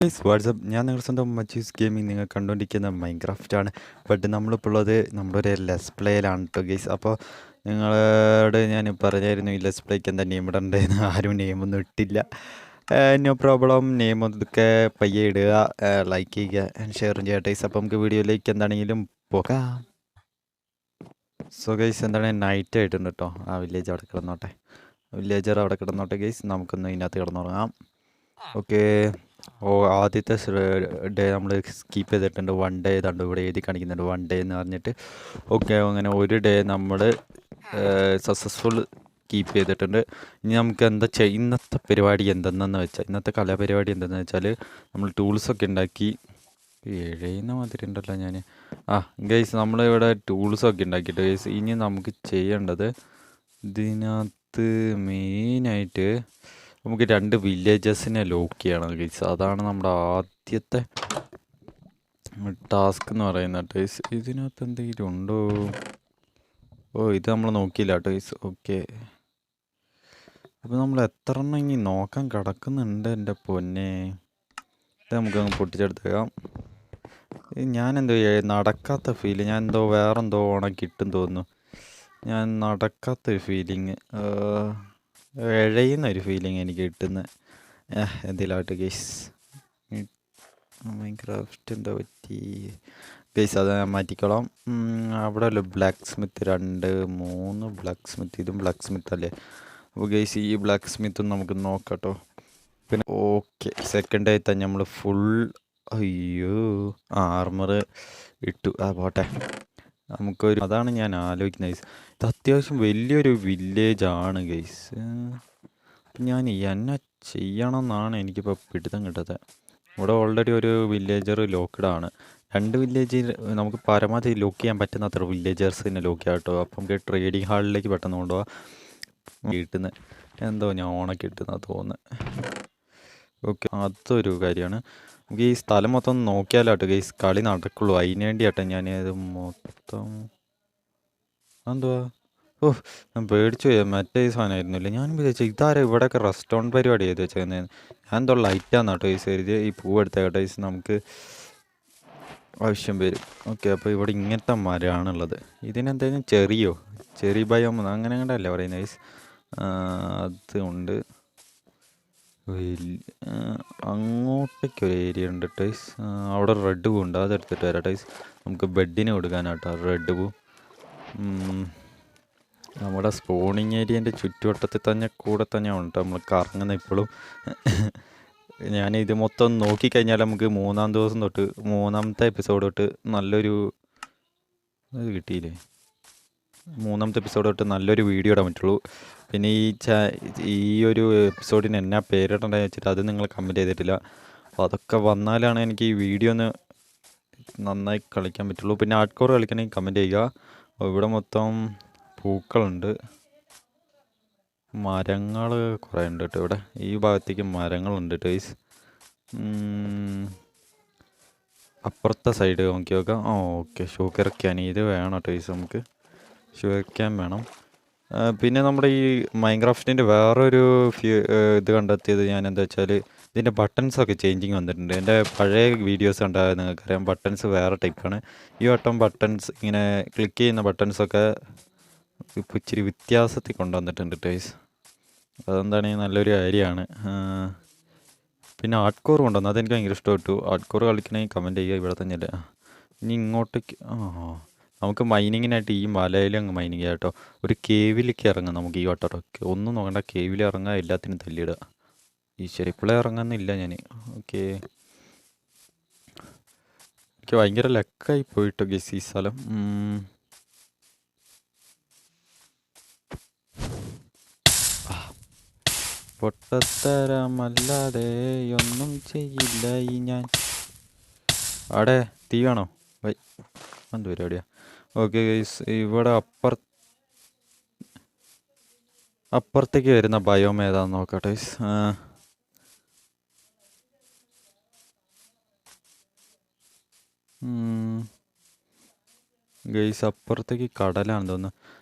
WhatsApp ഞാൻ നിങ്ങളുടെ സ്വന്തം മച്ചീസ് ഗെയിമിംഗ് നിങ്ങൾ കണ്ടുകൊണ്ടിരിക്കുന്ന മൈൻക്രാഫ്റ്റ് ആണ്. ബട്ട് നമ്മളിപ്പോൾ ഉള്ളത് നമ്മുടെ ഒരു ലെസ് പ്ലേയിലാണ് കേട്ടോ ഗൈസ്. അപ്പോൾ നിങ്ങളോട് ഞാൻ പറഞ്ഞായിരുന്നു ഈ ലെസ് പ്ലേക്ക് എന്താ നെയിം ഇടേണ്ടതെന്ന്. ആരും നെയിമൊന്നും ഇട്ടില്ല. No problem. നെയിം ഇതൊക്കെ പയ്യെ ഇടുക, ലൈക്ക് ചെയ്യുക, ഷെയറും ചെയ്യുക ഗൈസ്. അപ്പോൾ നമുക്ക് വീഡിയോയിലേക്ക് എന്താണെങ്കിലും പോകാം. സോ ഗൈസ് എന്താണ് നൈറ്റ് ആയിട്ടുണ്ട് കേട്ടോ. ആ വില്ലേജ് അവിടെ കിടന്നോട്ടെ, വില്ലേജർ അവിടെ കിടന്നോട്ടെ ഗൈസ്. നമുക്കൊന്ന് ഇതിനകത്ത് കിടന്നുറങ്ങാം. ഓക്കെ. ആദ്യത്തെ ഡേ നമ്മൾ സ്കിപ്പ് ചെയ്തിട്ടുണ്ട്. 1 ഡേ ഇതുണ്ട് ഇവിടെ എഴുതി കാണിക്കുന്നുണ്ട്, 1 ഡേ എന്ന് പറഞ്ഞിട്ട്. ഓക്കെ, അങ്ങനെ ഒരു ഡേ നമ്മൾ സക്സസ്ഫുൾ കീപ്പ് ചെയ്തിട്ടുണ്ട്. ഇനി നമുക്ക് എന്താ ഇന്നത്തെ പരിപാടി എന്തെന്നു വെച്ചാൽ, ഇന്നത്തെ കലാപരിപാടി എന്തെന്ന് വെച്ചാൽ നമ്മൾ ടൂൾസൊക്കെ ഉണ്ടാക്കി. എഴുതുന്ന മാതിരി ഉണ്ടല്ലോ ഞാൻ. ഗൈസ് നമ്മളിവിടെ ടൂൾസൊക്കെ ഉണ്ടാക്കിയിട്ട് ഗൈസ് ഇനി നമുക്ക് ചെയ്യേണ്ടത് ഇതിനകത്ത് മെയിനായിട്ട് നമുക്ക് 2 വില്ലേജസിനെ ലോക്ക് ചെയ്യണം ഗൈസ്. അതാണ് നമ്മുടെ ആദ്യത്തെ ടാസ്ക് എന്ന് പറയുന്നത് ഗൈസ്. ഇതിനകത്ത് എന്തെങ്കിലും ഉണ്ടോ? ഇത് നമ്മൾ നോക്കിയില്ല ഗൈസ്. ഓക്കെ, അപ്പോൾ നമ്മൾ എത്ര എണ്ണം ഇനി നോക്കാൻ കിടക്കുന്നുണ്ട് എൻ്റെ പൊന്നെ. ഇത് നമുക്കങ്ങ് പൊട്ടിച്ചെടുത്തേക്കാം. ഞാനെന്തോ നടക്കാത്ത ഫീല്, ഞാൻ എന്തോ വേറെന്തോ ഉണക്കിട്ടും തോന്നുന്നു. ഞാൻ നടക്കാത്തൊരു ഫീലിങ്, ഇഴയുന്നൊരു ഫീലിംഗ് എനിക്ക് കിട്ടുന്നത്. എന്തെങ്കിലുമായിട്ട് ഗൈസ്. മൈൻക്രാഫ്റ്റ് എന്താ പറ്റി ഗൈസ്? അത് ഞാൻ മാറ്റിക്കോളാം. അവിടെ അല്ലേ ബ്ലാക്ക് സ്മിത്ത് 2 3 ബ്ലാക്ക് സ്മിത്ത്. ഇതും ബ്ലാക്ക് സ്മിത്ത് അല്ലേ? അപ്പോൾ ഗൈസ് ഈ ബ്ലാക്ക് സ്മിത്തും നമുക്ക് നോക്കാട്ടോ. പിന്നെ ഓക്കെ, സെക്കൻഡ് ഡേ തന്നെ നമ്മൾ ഫുൾ ആർമർ ഇട്ടു. പോട്ടെ. അതാണ് ഞാൻ ആലോചിക്കുന്നത് ഗൈസ്. ഇത് അത്യാവശ്യം വലിയൊരു വില്ലേജാണ് ഗൈസ്. അപ്പം ഞാൻ എന്നെ ചെയ്യണമെന്നാണ് എനിക്കിപ്പോൾ പിടുത്തം കിട്ടാത്തത്. ഇവിടെ ഓൾറെഡി ഒരു വില്ലേജർ ലോക്ക്ഡാണ്. 2 വില്ലേജിൽ നമുക്ക് പരമാവധി ലോക്ക് ചെയ്യാൻ പറ്റുന്ന അത്ര വില്ലേജേഴ്സിനെ ലോക്ക് ചെയ്യാം കേട്ടോ. അപ്പം നമുക്ക് ട്രേഡിങ് ഹാളിലേക്ക് പെട്ടെന്ന് കൊണ്ടുപോകാം. കിട്ടുന്നത് എന്തോ ഞാൻ ഓണൊക്കെ ഇട്ടുന്നാണ് തോന്നുന്നത്. ഓക്കെ, അതൊരു കാര്യമാണ്. നമുക്ക് ഈ സ്ഥലം മൊത്തം നോക്കിയാലോ കേട്ടോ ഗൈസ് കളി നടക്കുള്ളൂ. അതിന് വേണ്ടിയാട്ടോ ഞാൻ ഇത് മൊത്തം. എന്തുവാ? ഞാൻ പേടിച്ചു പോയി. മറ്റേ സാധനമായിരുന്നില്ല. ഞാൻ വിചാരിച്ചു ഇതാരാ ഇവിടെയൊക്കെ റെസ്റ്റോറൻറ്റ് പരിപാടി ചെയ്ത് വെച്ചേക്കുന്നത്. ഞാൻ എന്തോ ലൈറ്റാന്ന് കേട്ടോ ഗൈസ് എഴുതി. ഈ പൂവ് എടുത്ത കേട്ടോ ഗൈസ്, നമുക്ക് ആവശ്യം വരും. ഓക്കെ, അപ്പോൾ ഇവിടെ ഇങ്ങനത്തെ മരമാണുള്ളത്. ഇതിനെന്തായാലും ചെറിയ ഭയം അങ്ങനെ കണ്ടല്ലേ പറയുന്നത് ഗൈസ്. അത് ഉണ്ട്. അങ്ങോട്ടേക്കൊരു ഏരിയ ഉണ്ട് ടൈസ്. അവിടെ റെഡ് പൂ ഉണ്ട്, അതെടുത്തിട്ട് വരാം ടൈസ്. നമുക്ക് ബെഡിന് കൊടുക്കാനാട്ടോ റെഡ് പൂ. നമ്മുടെ സ്പോണിങ് ഏരിയൻ്റെ ചുറ്റുവട്ടത്തിൽ തന്നെ കൂടെ തന്നെ ഉണ്ട് നമ്മൾ കറങ്ങുന്ന ഇപ്പോഴും. ഞാൻ ഇത് മൊത്തം നോക്കിക്കഴിഞ്ഞാൽ നമുക്ക് 3-ാം ദിവസം തൊട്ട് 3-ാമത്തെ എപ്പിസോഡ് തൊട്ട് നല്ലൊരു ഇത് കിട്ടിയില്ലേ, 3-ാമത്തെ എപ്പിസോഡ് തൊട്ട് നല്ലൊരു വീഡിയോ ഇടാൻ പറ്റുള്ളൂ. പിന്നെ ഈ ഒരു എപ്പിസോഡിന് എന്നാ പേരിടേണ്ടതെന്ന് വെച്ചിട്ട് അത് നിങ്ങൾ കമൻറ്റ് ചെയ്തിട്ടില്ല. അപ്പോൾ അതൊക്കെ വന്നാലാണ് എനിക്ക് ഈ വീഡിയോ ഒന്ന് നന്നായി കളിക്കാൻ പറ്റുള്ളൂ. പിന്നെ ഹാർഡ് കോർ കളിക്കണമെങ്കിൽ കമൻറ്റ് ചെയ്യുക. ഇവിടെ മൊത്തം പൂക്കളുണ്ട്, മരങ്ങൾ കുറേ ഉണ്ട് കേട്ടോ. ഇവിടെ ഈ ഭാഗത്തേക്ക് മരങ്ങളുണ്ട് ടൈസ്. അപ്പുറത്തെ സൈഡ് നോക്കി നോക്കാം. ഓക്കെ, ഷുഗർ ക്യാൻ ഇത് വേണം ടൈസ്. നമുക്ക് ഷുഗർ ക്യാൻ വേണം. പിന്നെ നമ്മുടെ ഈ മൈൻക്രാഫ്റ്റിൻ്റെ വേറൊരു ഇത് കണ്ടെത്തിയത് ഞാൻ എന്താ വെച്ചാൽ ഇതിൻ്റെ ബട്ടൺസൊക്കെ ചേഞ്ചിങ് വന്നിട്ടുണ്ട്. എൻ്റെ പഴയ വീഡിയോസ് കണ്ടാൽ നിങ്ങൾക്കറിയാം ബട്ടൺസ് വേറെ ടൈപ്പാണ്. ഈ വട്ടം ബട്ടൺസ് ഇങ്ങനെ ക്ലിക്ക് ചെയ്യുന്ന ബട്ടൺസൊക്കെ ഇപ്പോൾ ഇച്ചിരി വ്യത്യാസത്തിൽ കൊണ്ടുവന്നിട്ടുണ്ട് ടൈസ്. അതെന്താണെങ്കിൽ നല്ലൊരു കാര്യമാണ്. പിന്നെ ഹാർഡ് കോർ കൊണ്ടുവന്നു, അതെനിക്ക് ഭയങ്കര ഇഷ്ടപ്പെട്ടു. ഹാർഡ് കോർ കളിക്കണമെങ്കിൽ കമൻറ്റ് ചെയ്യുക. ഇവിടെ തന്നെ അല്ലേ. ഇനി ഇങ്ങോട്ടേക്ക് നമുക്ക് മൈനിങ്ങിനായിട്ട് ഈ മലയിൽ അങ്ങ് മൈനിങ് ചെയ്യാം കേട്ടോ. ഒരു കേവിലേക്ക് ഇറങ്ങാം നമുക്ക് ഈ വട്ടമൊക്കെ. ഒന്നും നോക്കണ്ട, കേവിൽ ഇറങ്ങാൻ എല്ലാത്തിനും തല്ലിയിടുക. ഈശ്വര ഇപ്പോഴേ ഇറങ്ങാമെന്നില്ല ഞാൻ. ഓക്കെ, എനിക്ക് ഭയങ്കര ലക്കായി പോയിട്ടോ ഗെസ് ഈ സ്ഥലം. പൊട്ടത്തരമല്ലാതെ ഒന്നും ചെയ്യില്ല ഈ ഞാൻ. അവിടെ തീ വേണോ? എന്ത് പരിപാടിയാ? ഓക്കെ ഗൈസ്, ഇവിടെ അപ്പുറത്തേക്ക് വരുന്ന ബയോം ഏതാന്ന് നോക്കട്ടെ ഗൈസ്. ഗൈസ് അപ്പുറത്തേക്ക് കടലാണെന്ന് തോന്നുന്നു.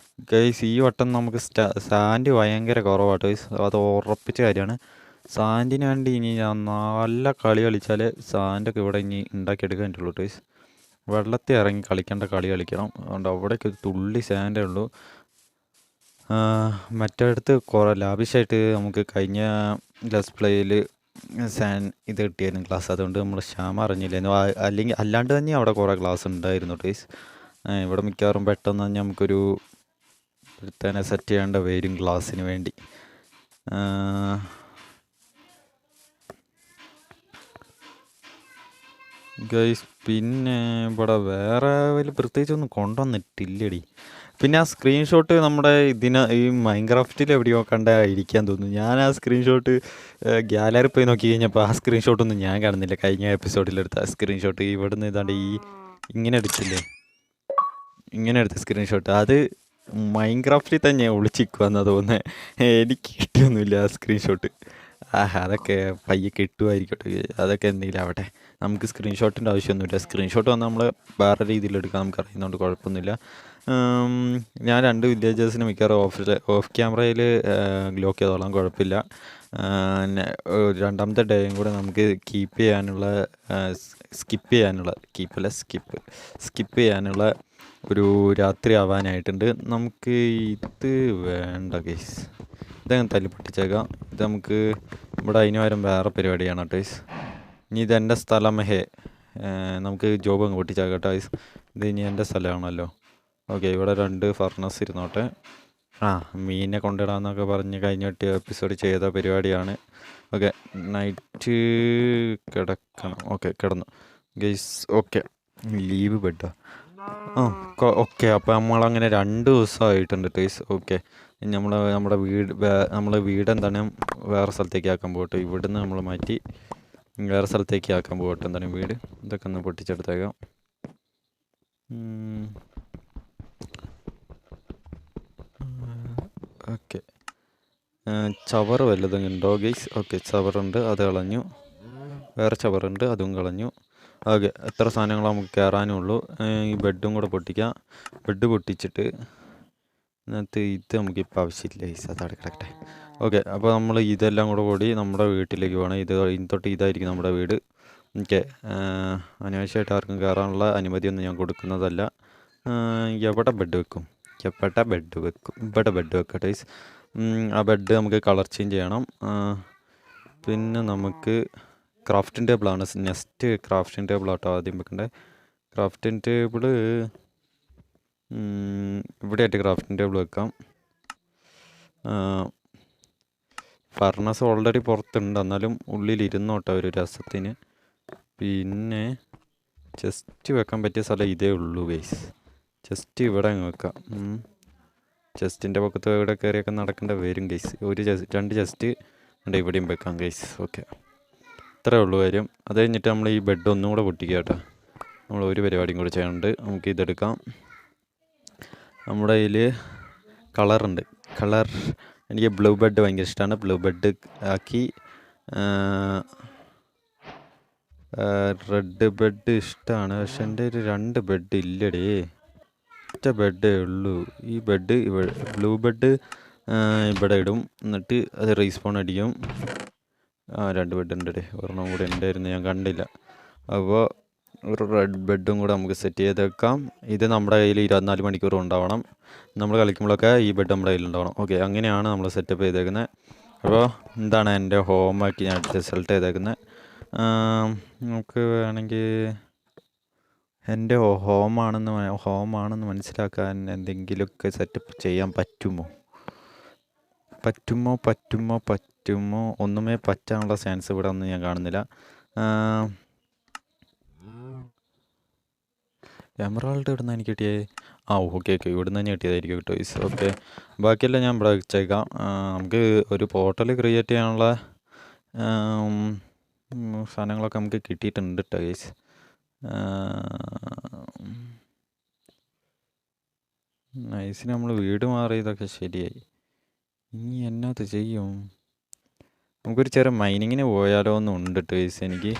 ഗൈസ് ഈ വട്ടം നമുക്ക് സാൻഡ് ഭയങ്കര കുറവാട്ടോ ഗൈസ്, അത് ഉറപ്പിച്ച കാര്യമാണ്. സാൻഡിന് വേണ്ടി ഇനി ഞാൻ നല്ല കളി കളിച്ചാൽ സാൻഡൊക്കെ ഇവിടെ ഇനി ഉണ്ടാക്കിയെടുക്കാൻ പറ്റുള്ളൂ ടേസ്. വെള്ളത്തിൽ ഇറങ്ങി കളിക്കേണ്ട കളി കളിക്കണം. അതുകൊണ്ട് അവിടേക്ക് ഒരു തുള്ളി സാൻഡേ ഉള്ളൂ. മറ്റടുത്ത് കുറേ ലാവിഷായിട്ട് നമുക്ക് കഴിഞ്ഞ ലെസ് പ്ലേയിൽ ഇത് കിട്ടിയായിരുന്നു ക്ലാസ്. അതുകൊണ്ട് നമ്മൾ ക്ഷമ അറിഞ്ഞില്ലായിരുന്നു. അല്ലെങ്കിൽ അല്ലാണ്ട് തന്നെ അവിടെ കുറേ ക്ലാസ് ഉണ്ടായിരുന്നു ടേസ്. ഇവിടെ മിക്കവാറും പെട്ടെന്ന് തന്നെ നമുക്കൊരു തന്നെ സെറ്റ് ചെയ്യേണ്ട വരും ക്ലാസ്സിന് വേണ്ടി. ഗൈസ് പിന്നെ ഇവിടെ വേറെ വലിയ പ്രത്യേകിച്ചൊന്നും കൊണ്ടുവന്നിട്ടില്ലടി. പിന്നെ ആ സ്ക്രീൻഷോട്ട് നമ്മുടെ ഈ മൈൻക്രാഫ്റ്റിൽ എവിടെയോ ഇരിക്കാൻ തോന്നുന്നു. ഞാൻ ആ സ്ക്രീൻഷോട്ട് ഗ്യാലറി പോയി നോക്കി കഴിഞ്ഞപ്പോൾ ആ സ്ക്രീൻഷോട്ടൊന്നും ഞാൻ കാണുന്നില്ല. കഴിഞ്ഞ എപ്പിസോഡിലെടുത്ത ആ സ്ക്രീൻഷോട്ട് ഇവിടുന്ന് ഏതാണ്ട് ഇങ്ങനെ എടുത്തില്ലേ, ഇങ്ങനെ എടുത്ത സ്ക്രീൻഷോട്ട് അത് മൈൻക്രാഫ്റ്റിൽ തന്നെ ഒളിച്ചിരിക്കുമെന്നാണ് തോന്നുന്നത്. എനിക്ക് കിട്ടിയൊന്നുമില്ല ആ സ്ക്രീൻഷോട്ട്. അതൊക്കെ പയ്യെ കിട്ടുമായിരിക്കട്ടെ. അതൊക്കെ എന്തെങ്കിലും ആവട്ടെ. നമുക്ക് സ്ക്രീൻഷോട്ടിൻ്റെ ആവശ്യമൊന്നുമില്ല. സ്ക്രീൻഷോട്ട് വന്നാൽ നമ്മൾ വേറെ രീതിയിലെടുക്കാൻ നമുക്ക് അറിയുന്നതുകൊണ്ട് കുഴപ്പമൊന്നുമില്ല. ഞാൻ 2 വില്ലേജേഴ്സിന് മിക്കവാറും ഓഫ് ക്യാമറയിൽ ലോക്ക് ചെയ്തോളാം, കുഴപ്പമില്ല. രണ്ടാമത്തെ ഡേയും കൂടെ നമുക്ക് സ്കിപ്പ് ചെയ്യാനുള്ള ഒരു രാത്രി ആവാനായിട്ടുണ്ട്. നമുക്ക് ഇത് വേണ്ട ഗൈസ്, ഇതങ്ങ് തല്ലി പൊട്ടിച്ചേക്കാം. ഇത് നമുക്ക് ഇവിടെ അതിന് പകരം വേറെ പരിപാടിയാണ് ഗൈസ്. ഇനി ഇതെൻ്റെ സ്ഥലമേ, നമുക്ക് ജോബ് അങ്ങ് പൊട്ടിച്ചേക്കാം ഗൈസ്. ഇത് ഇനി എൻ്റെ സ്ഥലമാണല്ലോ. ഓക്കെ, ഇവിടെ 2 ഫർണസ് ഇരുന്നോട്ടെ. മീനിനെ കൊണ്ടിടാമെന്നൊക്കെ പറഞ്ഞ് കഴിഞ്ഞ എപ്പിസോഡ് ചെയ്ത പരിപാടിയാണ്. ഓക്കെ, നൈറ്റ് കിടക്കണം. ഓക്കെ, കിടന്നു ഗൈസ്. ഓക്കെ, ലീവ് ബെഡാ. ഓക്കെ, അപ്പോൾ നമ്മളങ്ങനെ 2 ദിവസമായിട്ടുണ്ട് ഗൈസ്. ഓക്കെ, നമ്മുടെ വീട് എന്താണ് വേറെ സ്ഥലത്തേക്ക് ആക്കാൻ പോകട്ടെ. ഇവിടുന്ന് നമ്മൾ മാറ്റി വേറെ സ്ഥലത്തേക്ക് ആക്കാൻ പോകട്ടെ. എന്താണ് വീട്, ഇതൊക്കെ ഒന്ന് പൊട്ടിച്ചെടുത്തേക്കാം. ഓക്കെ, ചവറ് വല്ലതും ഉണ്ടോ ഗൈസ്? ഓക്കെ, ചവറുണ്ട്, അത് കളഞ്ഞു. വേറെ ചവറുണ്ട്, അതും കളഞ്ഞു. ഓക്കെ, എത്ര സാധനങ്ങൾ നമുക്ക് കയറാനും ഉള്ളൂ. ഈ ബെഡും കൂടെ പൊട്ടിക്കാം. ബെഡ് പൊട്ടിച്ചിട്ട് ഇതിനകത്ത് ഇത് നമുക്കിപ്പോൾ ആവശ്യമില്ല ഗൈസ്, അതവിടെ കിടക്കട്ടെ. ഓക്കെ, അപ്പോൾ നമ്മൾ ഇതെല്ലാം കൂടി നമ്മുടെ വീട്ടിലേക്ക് പോകണം. തൊട്ട് ഇതായിരിക്കും നമ്മുടെ വീട്. ഓക്കെ, അനാവശ്യമായിട്ട് ആർക്കും കയറാനുള്ള അനുമതിയൊന്നും ഞാൻ കൊടുക്കുന്നതല്ല. എവിടെ ബെഡ് വെക്കും? ഇവിടെ ബെഡ് വെക്കട്ടെ ഗൈസ്. ആ ബെഡ് നമുക്ക് കളർ ചേഞ്ച് ചെയ്യണം. പിന്നെ നമുക്ക് ക്രാഫ്റ്റിംഗ് ടേബിളാണ് നെക്സ്റ്റ്. ക്രാഫ്റ്റിംഗ് ടേബിൾ ആട്ടോ ആദ്യം വെക്കണ്ടേ. ക്രാഫ്റ്റിംഗ് ടേബിള് ഇവിടെയായിട്ട് ക്രാഫ്റ്റിംഗ് ടേബിൾ വെക്കാം. ഫർണസ് ഓൾറെഡി പുറത്തുണ്ട്, എന്നാലും ഉള്ളിലിരുന്നോട്ടെ ഒരു രസത്തിന്. പിന്നെ ചെസ്റ്റ് വെക്കാൻ പറ്റിയ സ്ഥലം ഇതേ ഉള്ളൂ ഗൈസ്. ചെസ്റ്റ് ഇവിടെ അങ്ങ് വെക്കാം. ചെസ്റ്റിൻ്റെ പക്കത്ത് ഇവിടെ കയറിയൊക്കെ നടക്കേണ്ട വരും ഗൈസ്. 2 ചെസ്റ്റ് ഉണ്ട്, ഇവിടെയും വെക്കാം ഗൈസ്. ഓക്കെ, ഇത്രേ ഉള്ളൂ കാര്യം. അത് കഴിഞ്ഞിട്ട് നമ്മൾ ഈ ബെഡ് ഒന്നും കൂടെ പൊട്ടിക്കുക കേട്ടോ. നമ്മൾ ഒരു പരിപാടിയും കൂടെ ചെയ്യാനുണ്ട്. നമുക്ക് ഇതെടുക്കാം. നമ്മുടെ കയ്യിൽ കളറുണ്ട്. എനിക്ക് ബ്ലൂ ബെഡ് ഭയങ്കര ഇഷ്ടമാണ്. ബ്ലൂ ബെഡ് ആക്കി. റെഡ് ബെഡ് ഇഷ്ടമാണ്, പക്ഷെ എൻ്റെ ഒരു 2 ബെഡ് ഇല്ലടേ. ഒറ്റ ബെഡേ ഉള്ളൂ. ഈ ബെഡ് ബ്ലൂ ബെഡ് ഇവിടെ ഇടും, എന്നിട്ട് അത് റീസ്പോൺ അടിക്കും. 2 ബെഡ് ഉണ്ട് ഡേ, ഒരെണ്ണം കൂടെ ഉണ്ടായിരുന്നു, ഞാൻ കണ്ടില്ല. അപ്പോൾ ഒരു റെഡ് ബെഡും കൂടെ നമുക്ക് സെറ്റ് ചെയ്ത് വെക്കാം. ഇത് നമ്മുടെ കയ്യിൽ 24 മണിക്കൂർ ഉണ്ടാവണം. നമ്മൾ കളിക്കുമ്പോഴൊക്കെ ഈ ബെഡ് നമ്മുടെ കയ്യിലുണ്ടാവണം. ഓക്കെ, അങ്ങനെയാണ് നമ്മൾ സെറ്റപ്പ് ചെയ്തേക്കുന്നത്. അപ്പോൾ എന്താണ് എൻ്റെ ഹോമാക്കി ഞാൻ റിസൾട്ട് ചെയ്തേക്കുന്നത്. നമുക്ക് വേണമെങ്കിൽ എൻ്റെ ഹോമാണെന്ന് മനസ്സിലാക്കാൻ എന്തെങ്കിലുമൊക്കെ സെറ്റപ്പ് ചെയ്യാൻ പറ്റുമോ? ഒന്നുമേ പറ്റാനുള്ള ചാൻസ് ഇവിടെ ഒന്നും ഞാൻ കാണുന്നില്ല. എമറാൾഡ് ഇവിടുന്ന് എനിക്ക് കിട്ടിയേ. ഓക്കെ, ഇവിടുന്ന് തന്നെ കിട്ടിയതായിരിക്കും കേട്ടോ. ഓക്കെ, ബാക്കിയെല്ലാം ഞാൻ ഇവിടെ വെച്ചേക്കാം. നമുക്ക് ഒരു പോർട്ടൽ ക്രിയേറ്റ് ചെയ്യാനുള്ള സാധനങ്ങളൊക്കെ നമുക്ക് കിട്ടിയിട്ടുണ്ട് കേട്ടോ ഗൈസ്. നൈസിന് നമ്മൾ വീട് മാറിയതൊക്കെ ശരിയായി. ഇനി എന്നാത് ചെയ്യും? നമുക്കൊരു ചെറിയ മൈനിങ്ങിന് പോയാലോ എന്നുണ്ട് കേട്ടോ ഗൈസ്. എനിക്ക്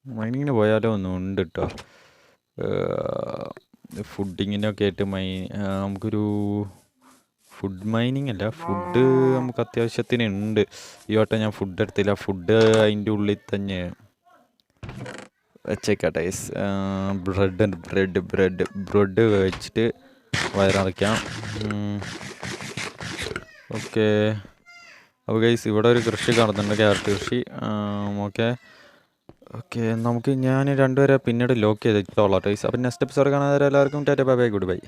മൈനിങ്ങിന് പോയാലോ എന്നുണ്ട് കേട്ടോ. ഫുഡിങ്ങിനൊക്കെ ആയിട്ട് നമുക്കൊരു ഫുഡ് മൈനിങ് അല്ല, ഫുഡ് നമുക്ക് അത്യാവശ്യത്തിന് ഉണ്ട്. ഈ വട്ടം ഞാൻ ഫുഡ് എടുത്തില്ല, ഫുഡ് അതിൻ്റെ ഉള്ളിൽ തന്നെ വെച്ചേക്കട്ടെ ഗൈസ്. ബ്രെഡ് വെച്ചിട്ട് വയറിറക്കാം. ഓക്കെ. അപ്പോൾ ഗൈസ് ഇവിടെ ഒരു കൃഷി കാണുന്നുണ്ട്, ക്യാരറ്റ് കൃഷി. ഓക്കെ ഓക്കെ, നമുക്ക് ഞാൻ രണ്ടുപേരെ പിന്നീട് ലോക്ക് ചെയ്തിട്ടോളാം ഗൈസ്. അപ്പം നെക്സ്റ്റ് എപ്പിസോഡ് കാണാതെ എല്ലാവർക്കും Tata bye bye, good bye.